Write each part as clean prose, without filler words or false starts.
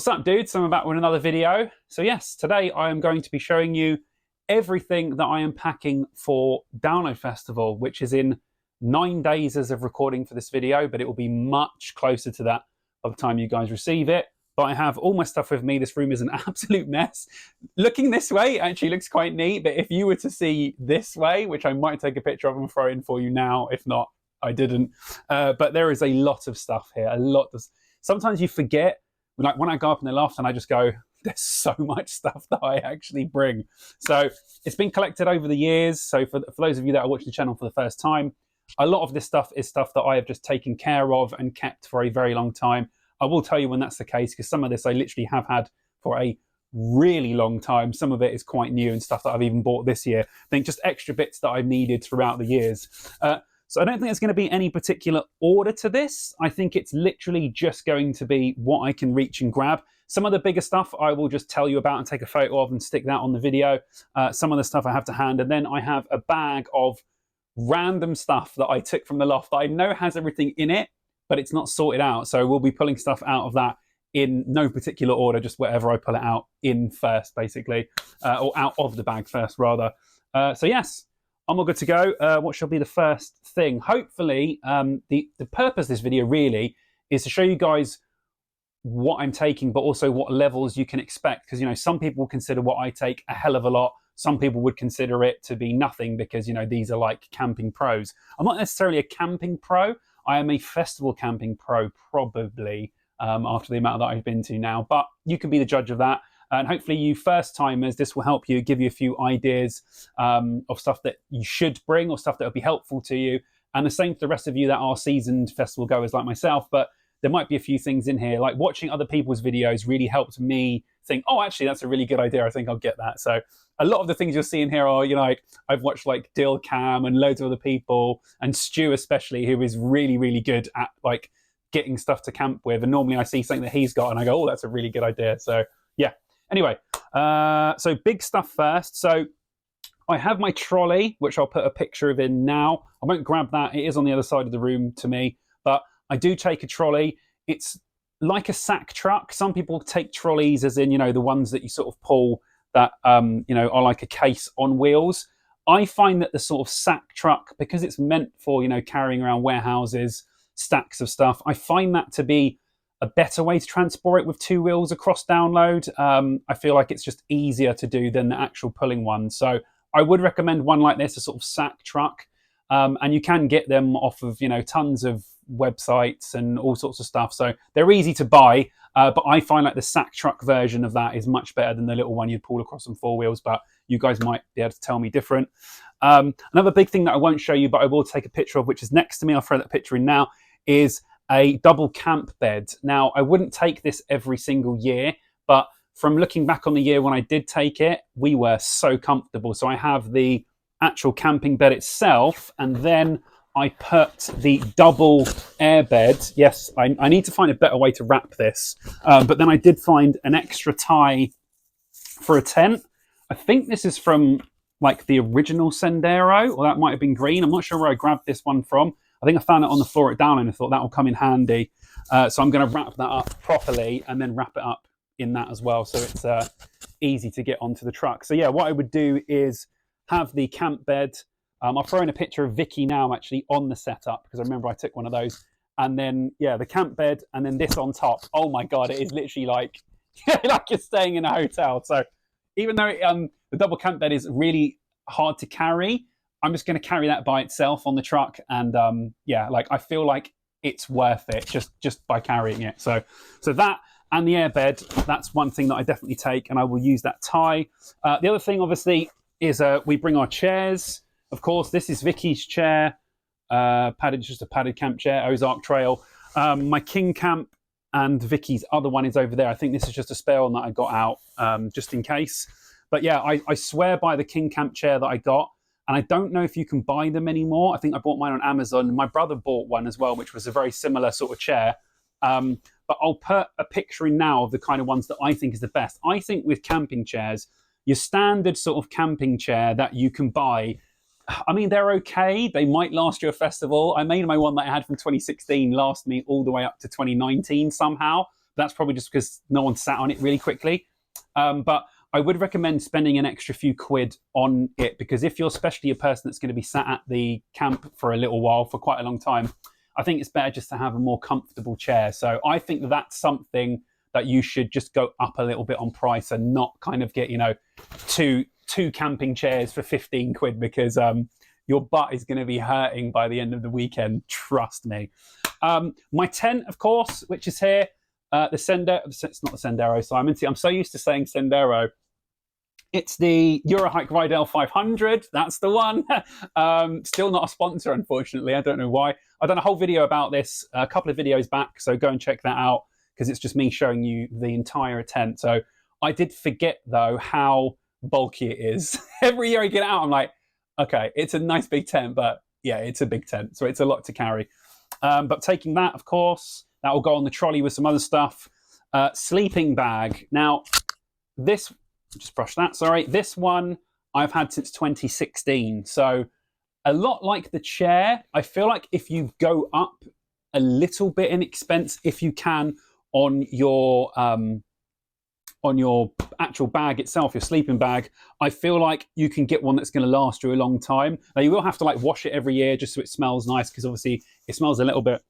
What's up, dudes? I'm back with another video. So yes, today I am going to be showing you everything that I am packing for Download Festival, which is in 9 days as of recording for this video, but it will be much closer to that by the time you guys receive it. But I have all my stuff with me. This room is an absolute mess. Looking this way actually looks quite neat, but if you were to see this way, which I might take a picture of and throw in for you now, if not, I didn't. But there is a lot of stuff here, a lot of... Sometimes you forget, like when I go up in the loft and I just go, there's so much stuff that I actually bring. So it's been collected over the years. So for those of you that are watching the channel for the first time, a lot of this stuff is stuff that I have just taken care of and kept for a very long time. I will tell you when that's the case, because some of this I literally have had for a really long time. Some of it is quite new and stuff that I've even bought this year. I think just extra bits that I've needed throughout the years. So I don't think there's going to be any particular order to this. I think it's literally just going to be what I can reach and grab. Some of the bigger stuff I will just tell you about and take a photo of and stick that on the video. Some of the stuff I have to hand. And then I have a bag of random stuff that I took from the loft that I know has everything in it, but it's not sorted out. So we'll be pulling stuff out of that in no particular order, just whatever I pull it out in first, basically, or out of the bag first, rather. So yes. I'm all good to go. What shall be the first thing? Hopefully, the purpose of this video really is to show you guys what I'm taking, but also what levels you can expect. Because, you know, some people consider what I take a hell of a lot. Some people would consider it to be nothing because, you know, these are like camping pros. I'm not necessarily a camping pro. I am a festival camping pro, probably, after the amount that I've been to now. But you can be the judge of that. And hopefully you first timers, this will help you, give you a few ideas of stuff that you should bring or stuff that will be helpful to you. And the same for the rest of you that are seasoned festival goers like myself. But there might be a few things in here, like watching other people's videos really helped me think, oh, actually, that's a really good idea. I think I'll get that. So a lot of the things you'll see in here are, you know, like I've watched like Dill Cam and loads of other people, and Stu especially, who is really, really good at like getting stuff to camp with. And normally I see something that he's got and I go, oh, that's a really good idea. So yeah. Anyway, so big stuff first. So I have my trolley, which I'll put a picture of in now. I won't grab that. It is on the other side of the room to me. But I do take a trolley. It's like a sack truck. Some people take trolleys as in, you know, the ones that you sort of pull that, you know, are like a case on wheels. I find that the sort of sack truck, because it's meant for, you know, carrying around warehouses, stacks of stuff, I find that to be a better way to transport it with two wheels across Download. I feel like it's just easier to do than the actual pulling one. So I would recommend one like this, a sort of sack truck. And you can get them off of, you know, tons of websites and all sorts of stuff. So they're easy to buy, but I find like the sack truck version of that is much better than the little one you'd pull across on four wheels, but you guys might be able to tell me different. Another big thing that I won't show you, but I will take a picture of, which is next to me, I'll throw that picture in now, is a double camp bed. Now, I wouldn't take this every single year, but from looking back on the year when I did take it, we were so comfortable. So I have the actual camping bed itself, and then I put the double air bed. Yes, I need to find a better way to wrap this. But then I did find an extra tie for a tent. I think this is from like the original Sendero, or that might have been green. I'm not sure where I grabbed this one from. I think I found it on the floor at Download and I thought that will come in handy. So I'm going to wrap that up properly and then wrap it up in that as well, so it's easy to get onto the truck. So yeah, what I would do is have the camp bed. I'll throw in a picture of Vicky now actually on the setup, because I remember I took one of those. And then, yeah, the camp bed and then this on top. Oh my God, it is literally like, like you're staying in a hotel. So even though the double camp bed is really hard to carry, I'm just going to carry that by itself on the truck. And yeah, like I feel like it's worth it just by carrying it. So that and the airbed, that's one thing that I definitely take, and I will use that tie. The other thing, obviously, is we bring our chairs. Of course, this is Vicky's chair, just a padded camp chair, Ozark Trail. My King Camp and Vicky's other one is over there. I think this is just a spare one that I got out just in case. But yeah, I swear by the King Camp chair that I got. And I don't know if you can buy them anymore. I think I bought mine on Amazon. My brother bought one as well, which was a very similar sort of chair. But I'll put a picture in now of the kind of ones that I think is the best. I think with camping chairs, your standard sort of camping chair that you can buy, I mean, they're okay. They might last you a festival. I made my one that I had from 2016 last me all the way up to 2019 somehow. That's probably just because no one sat on it really quickly. But I would recommend spending an extra few quid on it, because if you're especially a person that's going to be sat at the camp for a little while, for quite a long time, I think it's better just to have a more comfortable chair. So I think that that's something that you should just go up a little bit on price and not kind of get, you know, two camping chairs for 15 quid, because your butt is going to be hurting by the end of the weekend. Trust me. My tent, of course, which is here. The Sendero, it's not the Sendero, Simon. See, I'm so used to saying Sendero. It's the Eurohike Rydell 500. That's the one. Still not a sponsor, unfortunately. I don't know why. I've done a whole video about this a couple of videos back, so go and check that out, because it's just me showing you the entire tent. So I did forget, though, how bulky it is. Every year I get out, I'm like, okay, it's a nice big tent, but yeah, it's a big tent, so it's a lot to carry. But taking that, of course, that will go on the trolley with some other stuff. Sleeping bag. Now, this, just brush that, sorry. This one I've had since 2016. So a lot like the chair, I feel like if you go up a little bit in expense, if you can, on your actual bag itself, your sleeping bag, I feel like you can get one that's going to last you a long time. Now, you will have to like wash it every year just so it smells nice, because obviously it smells a little bit,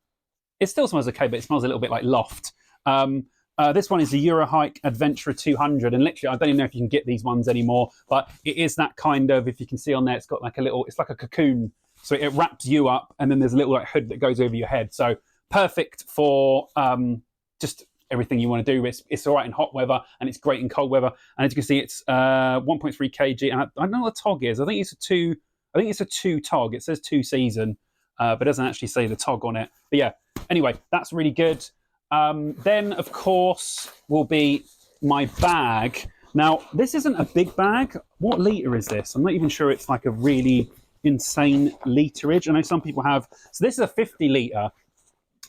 it still smells okay, but it smells a little bit like loft. This one is the Eurohike Adventurer 200, and literally I don't even know if you can get these ones anymore, but it is that kind of, if you can see on there, it's got like a little, it's like a cocoon, so it wraps you up, and then there's a little like hood that goes over your head. So perfect for just everything you want to do. It's all right in hot weather, and it's great in cold weather. And as you can see, it's 1.3 kg, and I don't know what the tog is. I think it's a two tog. It says 2 season, but it doesn't actually say the tog on it. But yeah, anyway, that's really good. Then, of course, will be my bag. Now, this isn't a big bag. What litre is this? I'm not even sure it's like a really insane literage. I know some people have. So this is a 50 litre.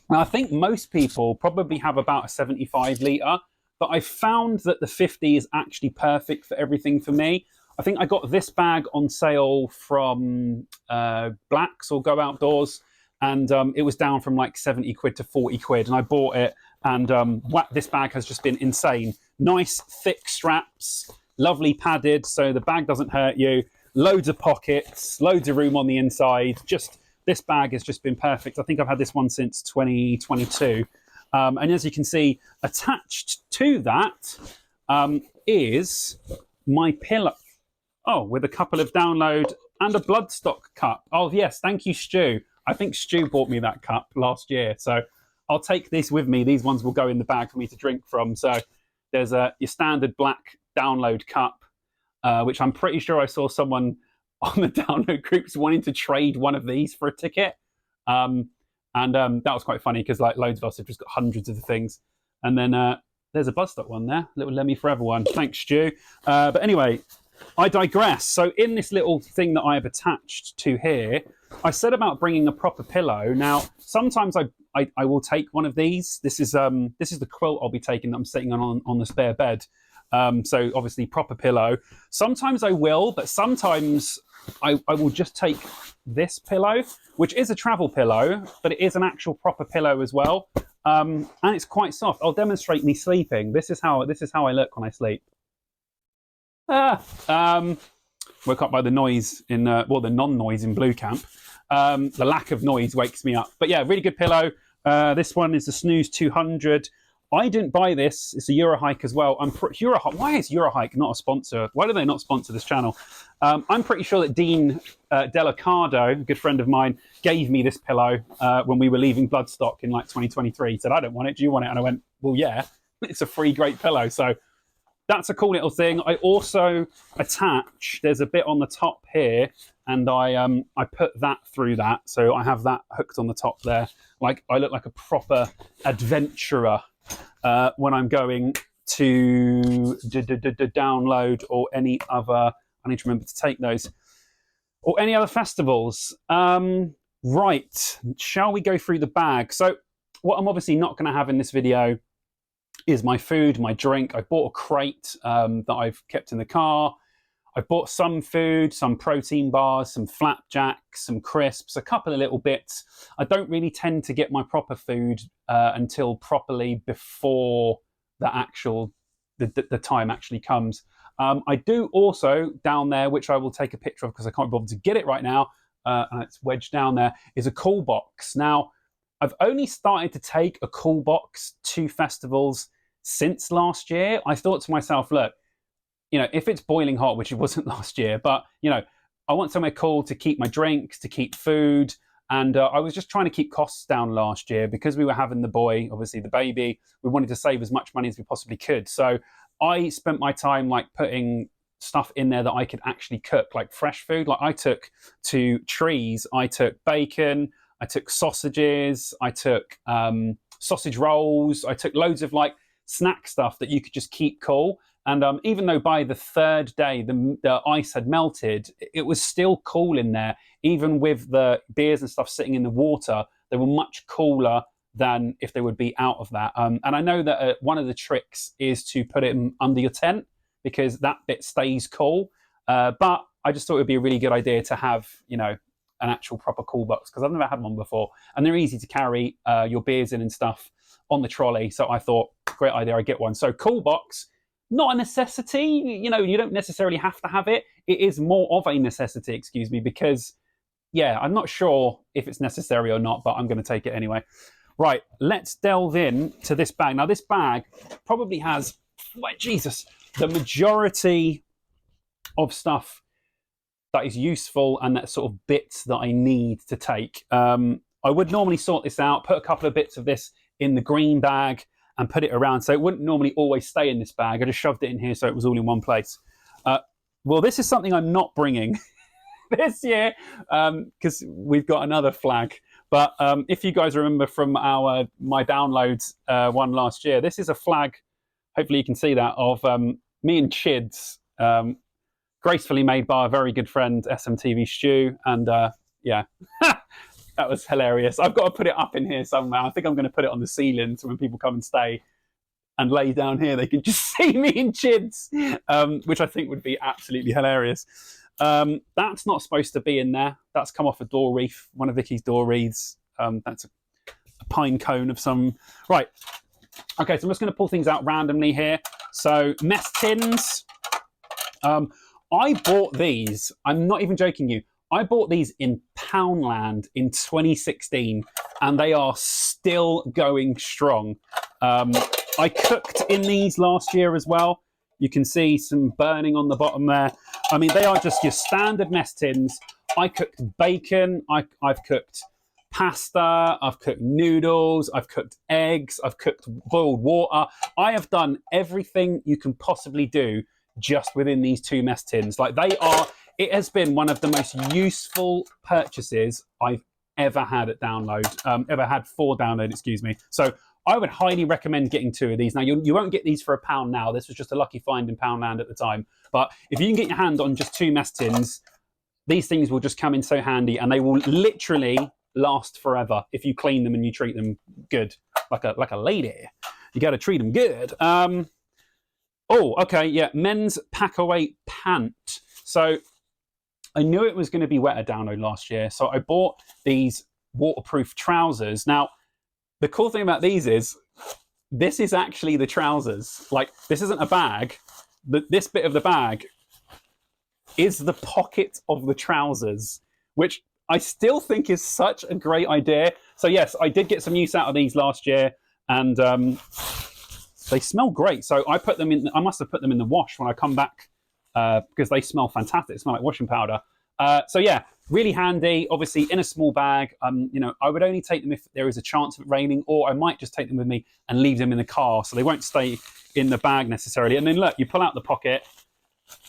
Now, I think most people probably have about a 75 litre, but I found that the 50 is actually perfect for everything for me. I think I got this bag on sale from Blacks or Go Outdoors, and it was down from like 70 quid to 40 quid, and I bought it, and this bag has just been insane. Nice, thick straps, lovely padded, so the bag doesn't hurt you, loads of pockets, loads of room on the inside. Just this bag has just been perfect. I think I've had this one since 2022. And as you can see, attached to that is my pillow. Oh, with a couple of download and a bloodstock cup. Oh, yes, thank you, Stu. I think Stu bought me that cup last year. So I'll take this with me. These ones will go in the bag for me to drink from. So there's your standard black download cup, which I'm pretty sure I saw someone on the download groups wanting to trade one of these for a ticket. And that was quite funny, because like loads of us have just got hundreds of the things. And then there's a bloodstock one there, little Lemmy Forever one. Thanks, Stu. But anyway, I digress. So in this little thing that I have attached to here, I said about bringing a proper pillow. Now, sometimes I will take one of these. This is the quilt I'll be taking that I'm sitting on the spare bed. So obviously proper pillow. Sometimes I will, but sometimes I will just take this pillow, which is a travel pillow, but it is an actual proper pillow as well. And it's quite soft. I'll demonstrate me sleeping. This is how I look when I sleep. Woke up by the noise in the non-noise in Blue Camp. The lack of noise wakes me up. But yeah, really good pillow. This one is the Snooze 200. I didn't buy this. It's a Eurohike as well. Eurohike. Why is Eurohike not a sponsor? Why do they not sponsor this channel? I'm pretty sure that Dean Delicado, a good friend of mine, gave me this pillow when we were leaving Bloodstock in like 2023. He said, I don't want it. Do you want it? And I went, well, yeah, it's a free great pillow. So that's a cool little thing. I also attach, there's a bit on the top here, and I put that through that. So I have that hooked on the top there. Like I look like a proper adventurer when I'm going to download or any other, I need to remember to take those, or any other festivals. Right, shall we go through the bag? So what I'm obviously not going to have in this video is my food, my drink. I bought a crate that I've kept in the car. I bought some food, some protein bars, some flapjacks, some crisps, a couple of little bits. I don't really tend to get my proper food until properly before the time actually comes. I do also down there, which I will take a picture of because I can't bother to get it right now, and it's wedged down there, is a cool box. Now, I've only started to take a cool box to festivals since last year. I thought to myself, look, if it's boiling hot, which it wasn't last year, but, I want somewhere cool to keep my drinks, to keep food. And I was just trying to keep costs down last year because we were having the boy, obviously the baby. We wanted to save as much money as we possibly could. So I spent my time putting stuff in there that I could actually cook, like fresh food. Like I took to trees, I took bacon, I took sausages, I took sausage rolls, I took loads of snack stuff that you could just keep cool. And even though by the third day the ice had melted, it was still cool in there. Even with the beers and stuff sitting in the water, they were much cooler than if they would be out of that. And I know that one of the tricks is to put it under your tent because that bit stays cool. But I just thought it would be a really good idea to have, an actual proper cool box because I've never had one before. And they're easy to carry your beers in and stuff on the trolley. So I thought, great idea, I get one. So cool box. Not a necessity, you don't necessarily have to have it. It is more of a necessity, because, I'm not sure if it's necessary or not, but I'm going to take it anyway. Right, let's delve in to this bag. Now, this bag probably has, the majority of stuff that is useful and that sort of bits that I need to take. I would normally sort this out, put a couple of bits of this in the green bag, and put it around. So it wouldn't normally always stay in this bag. I just shoved it in here so it was all in one place. Well, this is something I'm not bringing this year because we've got another flag. But if you guys remember from my downloads one last year, this is a flag, hopefully you can see that, of me and Chids, gracefully made by a very good friend, SMTV Stu. And that was hilarious. I've got to put it up in here somewhere. I think I'm going to put it on the ceiling so when people come and stay and lay down here, they can just see me in Chids, which I think would be absolutely hilarious. That's not supposed to be in there. That's come off a door wreath, one of Vicky's door wreaths. That's a pine cone of some... Right. Okay, so I'm just going to pull things out randomly here. So mess tins. I bought these. I'm not even joking you. I bought these in Poundland in 2016, and they are still going strong. I cooked in these last year as well. You can see some burning on the bottom there. I mean, they are just your standard mess tins. I cooked bacon. I've cooked pasta. I've cooked noodles. I've cooked eggs. I've cooked boiled water. I have done everything you can possibly do just within these two mess tins. It has been one of the most useful purchases I've ever had at download, for download, So I would highly recommend getting two of these. Now, you won't get these for £1 now. This was just a lucky find in Poundland at the time. But if you can get your hand on just two mess tins, these things will just come in so handy, and they will literally last forever if you clean them and you treat them good, like a lady. You got to treat them good. Men's pack-away pant. So I knew it was going to be wet at download last year, so I bought these waterproof trousers. Now, the cool thing about these is this is actually the trousers. This isn't a bag. This bit of the bag is the pocket of the trousers, which I still think is such a great idea. So yes, I did get some use out of these last year, and they smell great. So I must have put them in the wash when I come back, because they smell fantastic. They smell like washing powder. Really handy, obviously in a small bag. I would only take them if there is a chance of it raining, or I might just take them with me and leave them in the car so they won't stay in the bag necessarily. And then look, you pull out the pocket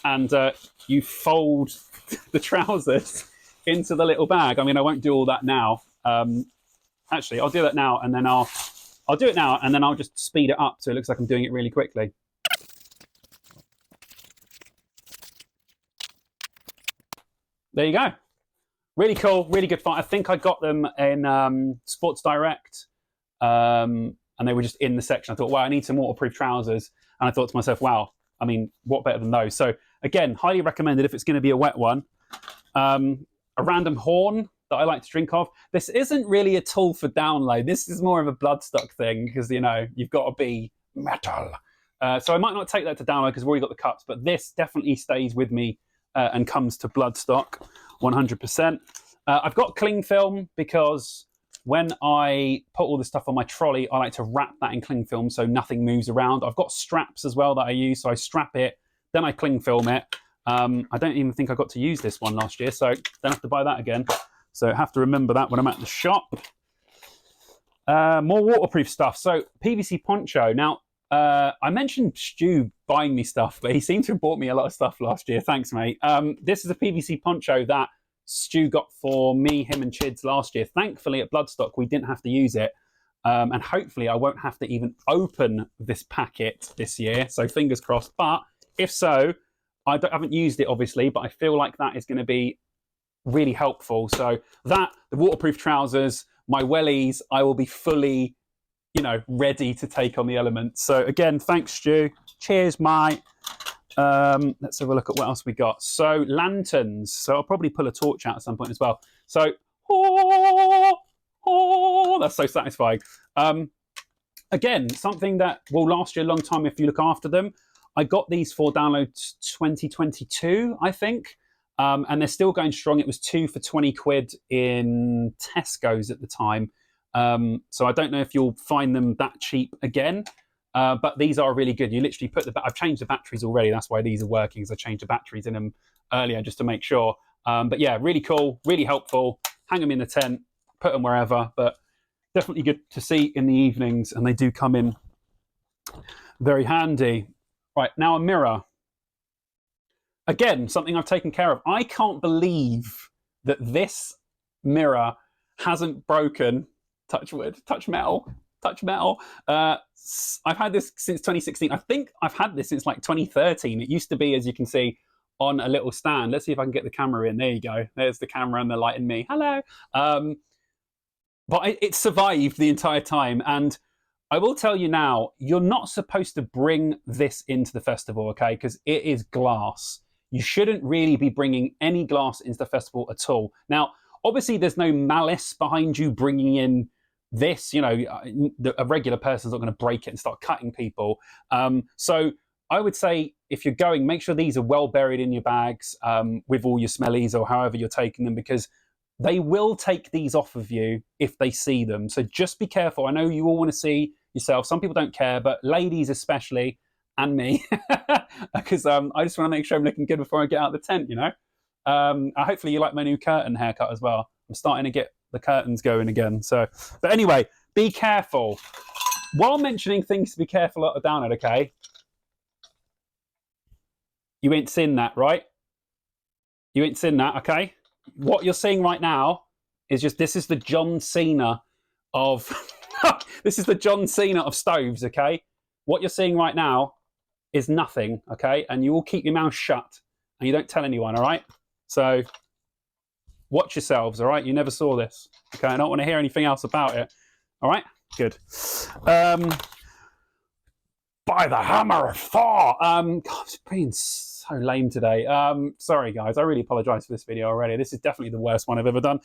and you fold the trousers into the little bag. I mean, I won't do all that now. Actually, I'll do that now, and then I'll do it now, and then I'll just speed it up so it looks like I'm doing it really quickly. There you go. Really cool, really good find. I think I got them in Sports Direct, and they were just in the section. I thought, wow, I need some waterproof trousers. And I thought to myself, wow, I mean, what better than those? So again, highly recommended if it's going to be a wet one. A random horn that I like to drink of. This isn't really a tool for download. This is more of a bloodstock thing because, you know, you've got to be metal. So I might not take that to download because we've already got the cups, but this definitely stays with me and comes to bloodstock 100%. I've got cling film because when I put all this stuff on my trolley, I like to wrap that in cling film so nothing moves around. I've got straps as well that I use, so I strap it, then I cling film it. I don't even think I got to use this one last year, so don't have to buy that again. So I have to remember that when I'm at the shop. More waterproof stuff. So PVC poncho. Now, I mentioned Stu buying me stuff, but he seemed to have bought me a lot of stuff last year. Thanks, mate. This is a PVC poncho that Stu got for me, him and Chids last year. Thankfully, at Bloodstock, we didn't have to use it. And hopefully I won't have to even open this packet this year. So fingers crossed. But if so, I haven't used it, obviously, but I feel like that is going to be really helpful. So that, the waterproof trousers, my wellies, I will be fully, you know, ready to take on the elements. So again, thanks, Stu. Cheers, mate. Let's have a look at what else we got. So lanterns. So I'll probably pull a torch out at some point as well. So, that's so satisfying. Again, something that will last you a long time if you look after them. I got these for download 2022, I think. And they're still going strong. It was 2 for 20 quid in Tesco's at the time. So I don't know if you'll find them that cheap again. But these are really good. You literally put I've changed the batteries already. That's why these are working, because I changed the batteries in them earlier just to make sure. But yeah, really cool, really helpful. Hang them in the tent, put them wherever, but definitely good to see in the evenings, and they do come in very handy. Right, now a mirror. Again, something I've taken care of. I can't believe that this mirror hasn't broken. Touch wood, touch metal. I've had this since 2016. I think I've had this since like 2013. It used to be, as you can see, on a little stand. Let's see if I can get the camera in. There you go. There's the camera and the light and me. Hello. But it survived the entire time. And I will tell you now, you're not supposed to bring this into the festival, okay? Because it is glass. You shouldn't really be bringing any glass into the festival at all. Now, obviously, there's no malice behind you bringing in this. You know, a regular person's not going to break it and start cutting people. So I would say if you're going, make sure these are well buried in your bags with all your smellies or however you're taking them, because they will take these off of you if they see them. So just be careful. I know you all want to see yourself. Some people don't care, but ladies especially, and me, because I just want to make sure I'm looking good before I get out of the tent, you know. Hopefully you like my new curtain haircut as well. I'm starting to get the curtains going again. So, but anyway, be careful. While mentioning things to be careful at the download, okay? You ain't seen that, right? You ain't seen that, okay? What you're seeing right now is just, this is the John Cena of, this is the John Cena of stoves, okay? What you're seeing right now is nothing, okay? And you all keep your mouth shut and you don't tell anyone, all right? So watch yourselves, all right? You never saw this, okay? I don't want to hear anything else about it, all right? Good. By the hammer of Thor. God, it's been so lame today. Sorry, guys. I really apologize for this video already. This is definitely the worst one I've ever done.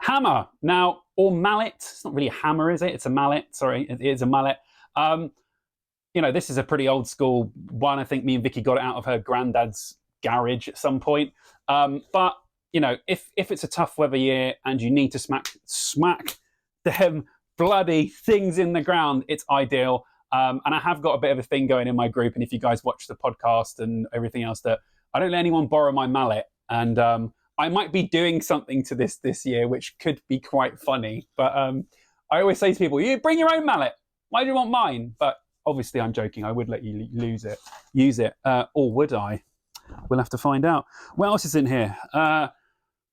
Hammer. Now, or mallet. It's not really a hammer, is it? It's a mallet. Sorry, it is a mallet. You know, this is a pretty old school one. I think me and Vicky got it out of her granddad's garage at some point. But, you know, if it's a tough weather year and you need to smack them bloody things in the ground, it's ideal. And I have got a bit of a thing going in my group. And if you guys watch the podcast and everything else, that I don't let anyone borrow my mallet. And I might be doing something to this year, which could be quite funny. But I always say to people, you bring your own mallet. Why do you want mine? But obviously I'm joking. I would let you use it. Or would I? We'll have to find out. What else is in here?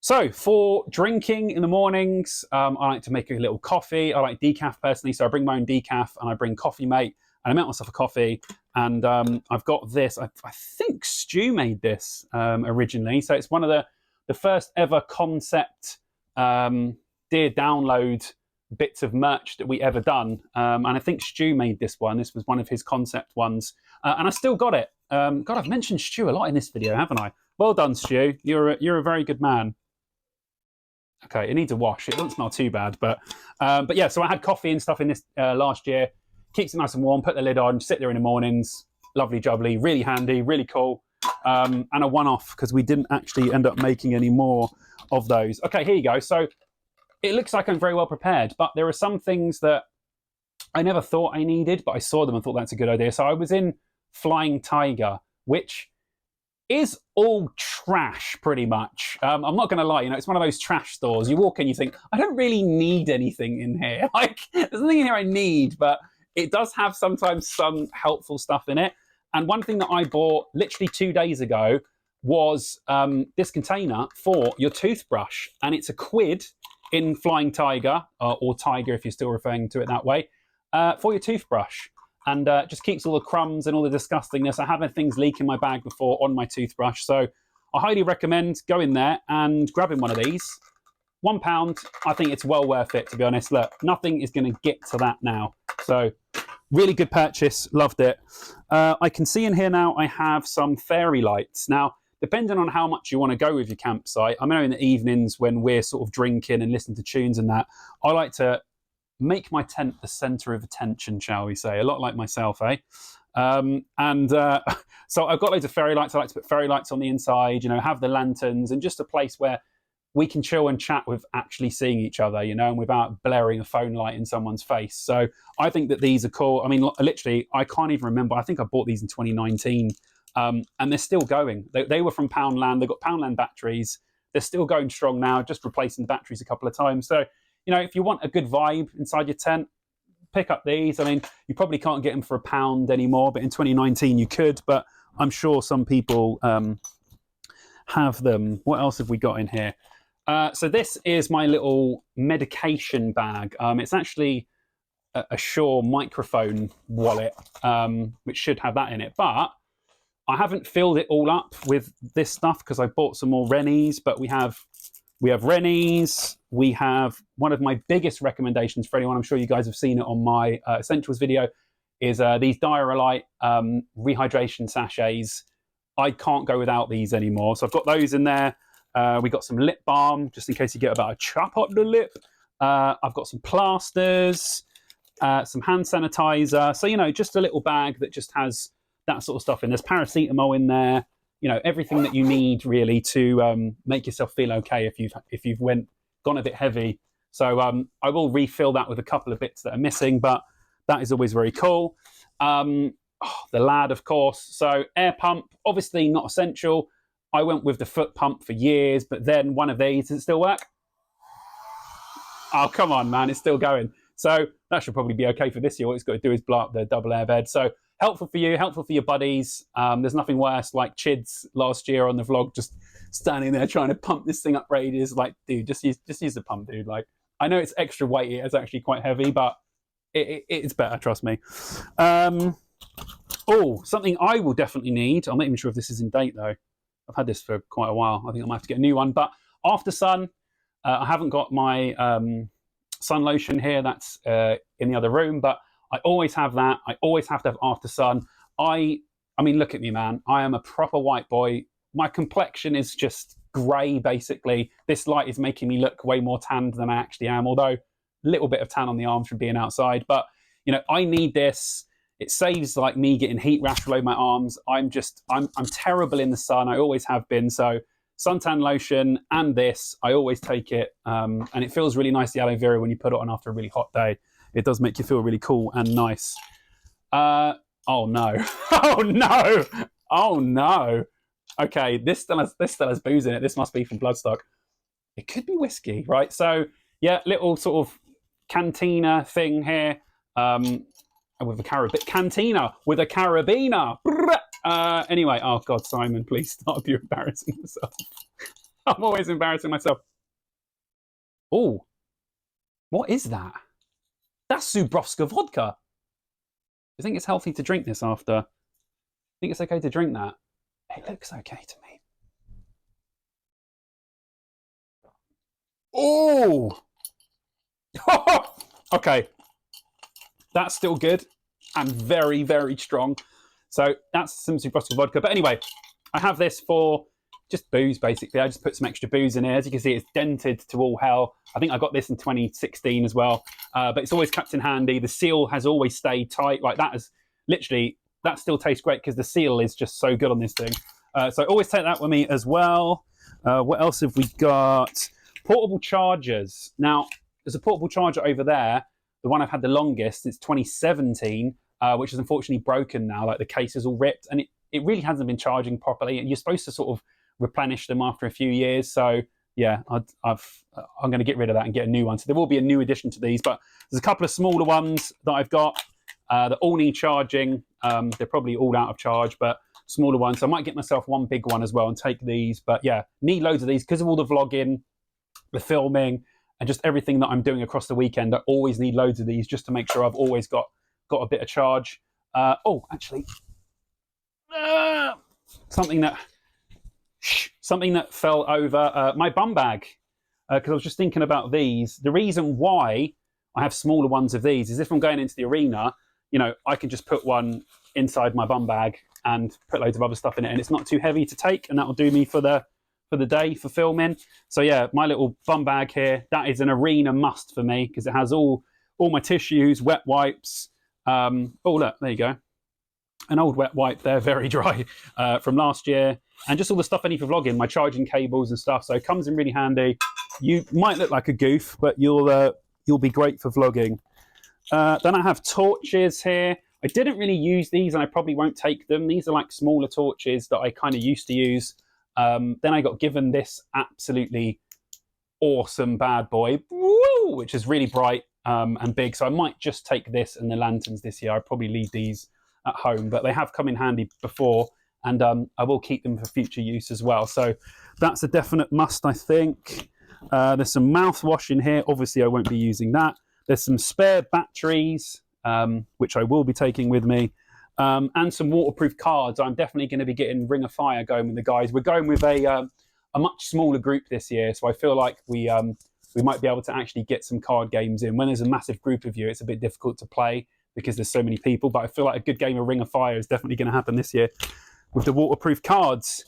So for drinking in the mornings, I like to make a little coffee. I like decaf personally, so I bring my own decaf and I bring Coffee Mate and I make myself a coffee. And I've got this. I think Stu made this originally. So it's one of the first ever concept Dear Download bits of merch that we ever done. And I think Stu made this one. This was one of his concept ones. And I still got it. God, I've mentioned Stu a lot in this video, haven't I? Well done, Stu. You're a very good man. Okay, it needs a wash. It doesn't smell too bad, but yeah. So I had coffee and stuff in this last year. Keeps it nice and warm. Put the lid on. Sit there in the mornings. Lovely jubbly. Really handy. Really cool. And a one-off because we didn't actually end up making any more of those. Okay, here you go. So it looks like I'm very well prepared, but there are some things that I never thought I needed, but I saw them and thought that's a good idea. So I was in Flying Tiger, which is all trash pretty much. I'm not going to lie, it's one of those trash stores. You walk in, you think, I don't really need anything in here. Like, there's nothing in here I need, but it does have sometimes some helpful stuff in it. And one thing that I bought literally 2 days ago was this container for your toothbrush. And it's £1 in Flying Tiger, or Tiger if you're still referring to it that way, for your toothbrush. And just keeps all the crumbs and all the disgustingness. I have had things leak in my bag before on my toothbrush. So I highly recommend going there and grabbing one of these. £1, I think it's well worth it, to be honest. Look, nothing is going to get to that now. So really good purchase, loved it. I can see in here now I have some fairy lights. Now, depending on how much you want to go with your campsite, I know in the evenings when we're sort of drinking and listening to tunes and that, I like to make my tent the centre of attention, shall we say, a lot like myself, eh? So I've got loads of fairy lights. I like to put fairy lights on the inside, have the lanterns, and just a place where we can chill and chat with actually seeing each other, and without blaring a phone light in someone's face. So I think that these are cool. I mean, literally, I can't even remember. I think I bought these in 2019, and they're still going. They were from Poundland. They've got Poundland batteries. They're still going strong now, just replacing the batteries a couple of times. So, if you want a good vibe inside your tent, pick up these. I mean, you probably can't get them for £1 anymore, but in 2019 you could. But I'm sure some people have them. What else have we got in here? So this is my little medication bag. It's actually a Shure microphone wallet, which should have that in it. But I haven't filled it all up with this stuff because I bought some more Rennies. But we have Rennies. We have one of my biggest recommendations for anyone. I'm sure you guys have seen it on my Essentials video. Is these Diarrhelite rehydration sachets. I can't go without these anymore. So I've got those in there. We got some lip balm, just in case you get about a chop up the lip. I've got some plasters, some hand sanitizer. So, just a little bag that just has that sort of stuff in. There's paracetamol in there. Everything that you need really to make yourself feel okay if you've gone a bit heavy. So I will refill that with a couple of bits that are missing, but that is always very cool. The Lad, of course. So air pump, obviously not essential. I went with the foot pump for years, but then one of these, does it still work? Oh, come on, man, it's still going. So that should probably be okay for this year. What it's got to do is blow up the double air bed. So helpful for you, helpful for your buddies. There's nothing worse, like Chids last year on the vlog, just standing there trying to pump this thing up radius. Like, dude, just use the pump, dude. Like, I know it's extra weighty, it's actually quite heavy, but it's better, trust me. Something I will definitely need. I'm not even sure if this is in date though. I've had this for quite a while. I think I might have to get a new one. But After Sun, I haven't got my sun lotion here. That's in the other room, but I always have that. I always have to have After Sun. I mean, look at me, man. I am a proper white boy. My complexion is just grey, basically. This light is making me look way more tanned than I actually am, although a little bit of tan on the arms from being outside. But, I need this. It saves like me getting heat rash all over my arms. I'm terrible in the sun. I always have been. So suntan lotion and this, I always take it. And it feels really nice, the aloe vera, when you put it on after a really hot day. It does make you feel really cool and nice. Oh no. Oh no. Oh no. Okay, this still has booze in it. This must be from Bloodstock. It could be whiskey, right? So yeah, little sort of cantina thing here. With a cantina with a carabiner. Anyway, oh God, Simon, please stop. You're embarrassing yourself. I'm always embarrassing myself. Oh, what is that? That's Zubrovska vodka. Do you think it's healthy to drink this after? I think it's okay to drink that. It looks okay to me. Oh, okay. That's still good and very, very strong. So that's some Toothbrush vodka. But anyway, I have this for just booze, basically. I just put some extra booze in here. As you can see, it's dented to all hell. I think I got this in 2016 as well. But it's always kept in handy. The seal has always stayed tight. Like that is literally, that still tastes great because the seal is just so good on this thing. So I always take that with me as well. What else have we got? Portable chargers. Now, there's a portable charger over there. The one I've had the longest, it's 2017, which is unfortunately broken now. Like the case is all ripped and it really hasn't been charging properly. You're supposed to sort of replenish them after a few years. So yeah, I'm going to get rid of that and get a new one. So there will be a new addition to these, but there's a couple of smaller ones that I've got that all need charging. They're probably all out of charge, but smaller ones. So I might get myself one big one as well and take these. But yeah, need loads of these because of all the vlogging, the filming, and just everything that I'm doing across the weekend. I always need loads of these just to make sure I've always got a bit of charge. Oh, actually, something that fell over my bum bag, because I was just thinking about these. The reason why I have smaller ones of these is if I'm going into the arena, you know, I can just put one inside my bum bag and put loads of other stuff in it, and it's not too heavy to take, and that will do me for the day for filming. So yeah, my little bum bag here, that is an arena must for me because it has all my tissues, wet wipes. Oh look, there you go. An old wet wipe there, very dry, from last year, and just all the stuff I need for vlogging, my charging cables and stuff. So it comes in really handy. You might look like a goof, but you'll be great for vlogging. Then I have torches here. I didn't really use these, and I probably won't take them. These are like smaller torches that I kind of used to use. Then I got given this absolutely awesome bad boy, woo, which is really bright and big. So I might just take this and the lanterns this year. I'll probably leave these at home, but they have come in handy before, and I will keep them for future use as well. So that's a definite must, I think. There's some mouthwash in here. Obviously, I won't be using that. There's some spare batteries, which I will be taking with me, and some waterproof cards. I'm definitely going to be getting Ring of Fire going with the guys. We're going with a much smaller group this year, so I feel like we might be able to actually get some card games in. When there's a massive group of you, it's a bit difficult to play because there's so many people, but I feel like a good game of Ring of Fire is definitely going to happen this year with the waterproof cards.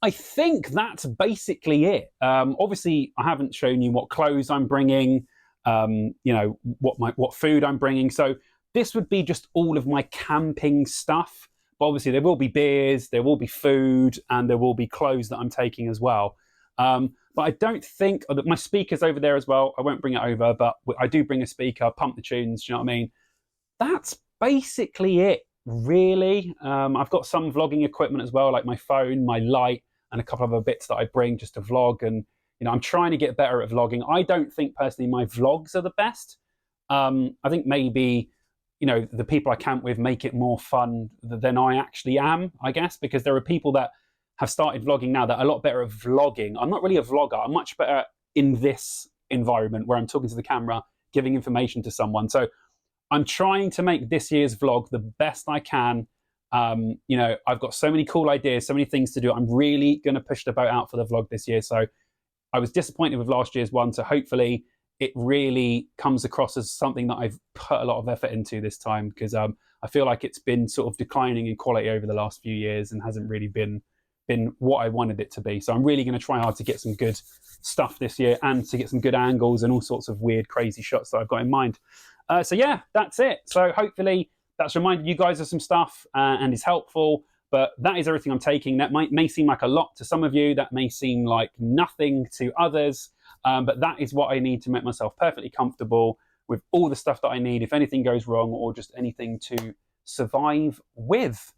I think that's basically it. Obviously, I haven't shown you what clothes I'm bringing, you know, what food I'm bringing. So this would be just all of my camping stuff. But obviously, there will be beers, there will be food, and there will be clothes that I'm taking as well. But I don't think my speaker's over there as well. I won't bring it over, but I do bring a speaker, pump the tunes. Do you know what I mean? That's basically it, really. I've got some vlogging equipment as well, like my phone, my light, and a couple of other bits that I bring just to vlog. And you know, I'm trying to get better at vlogging. I don't think personally my vlogs are the best. I think maybe, you know, the people I camp with make it more fun than I actually am, I guess, because there are people that have started vlogging now that are a lot better at vlogging. I'm not really a vlogger. I'm much better in this environment where I'm talking to the camera, giving information to someone. So I'm trying to make this year's vlog the best I can. You know, I've got so many cool ideas, so many things to do. I'm really going to push the boat out for the vlog this year. So I was disappointed with last year's one. So hopefully it really comes across as something that I've put a lot of effort into this time, because I feel like it's been sort of declining in quality over the last few years and hasn't really been what I wanted it to be. So I'm really going to try hard to get some good stuff this year and to get some good angles and all sorts of weird, crazy shots that I've got in mind. So yeah, that's it. So hopefully that's reminded you guys of some stuff and is helpful. But that is everything I'm taking. That may seem like a lot to some of you. That may seem like nothing to others. But that is what I need to make myself perfectly comfortable with all the stuff that I need if anything goes wrong or just anything to survive with.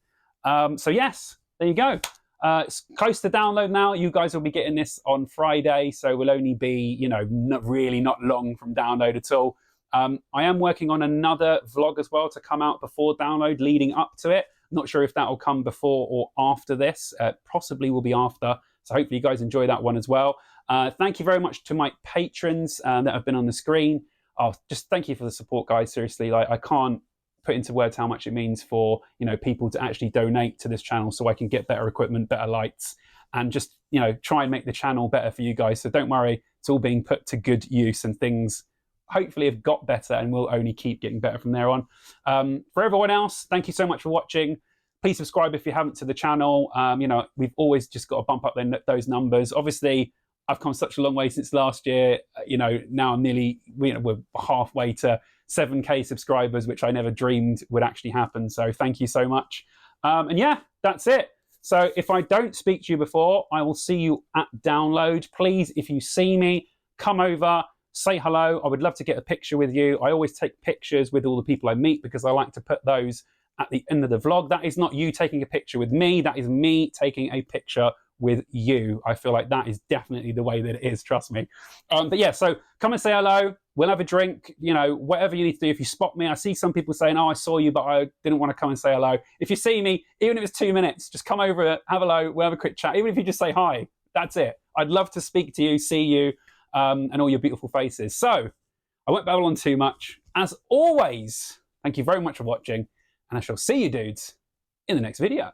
So yes, there you go. It's close to download now. You guys will be getting this on Friday, so we'll only be, you know, not long from download at all. I am working on another vlog as well to come out before download, leading up to it. Not sure if that will come before or after this. Possibly will be after. So hopefully you guys enjoy that one as well. Thank you very much to my patrons that have been on the screen. Oh, just thank you for the support, guys. Seriously, like I can't put into words how much it means for, you know, people to actually donate to this channel so I can get better equipment, better lights, and just, you know, try and make the channel better for you guys. So don't worry, it's all being put to good use, and things hopefully have got better and will only keep getting better from there on. For everyone else, thank you so much for watching. Please subscribe if you haven't to the channel. You know, we've always just got to bump up those numbers. Obviously, I've come such a long way since last year. You know, now I'm nearly, you know, we're halfway to 7K subscribers, which I never dreamed would actually happen. So thank you so much. And yeah, that's it. So if I don't speak to you before, I will see you at download. Please, if you see me, come over, say hello. I would love to get a picture with you. I always take pictures with all the people I meet because I like to put those at the end of the vlog. That is not you taking a picture with me. That is me taking a picture with you. I feel like that is definitely the way that it is, trust me. But yeah, so come and say hello. We'll have a drink, you know, whatever you need to do. If you spot me, I see some people saying, oh, I saw you, but I didn't want to come and say hello. If you see me, even if it's 2 minutes, just come over, have a hello, we'll have a quick chat. Even if you just say hi, that's it. I'd love to speak to you, see you, and all your beautiful faces. So I won't babble on too much. As always, thank you very much for watching, and I shall see you dudes in the next video.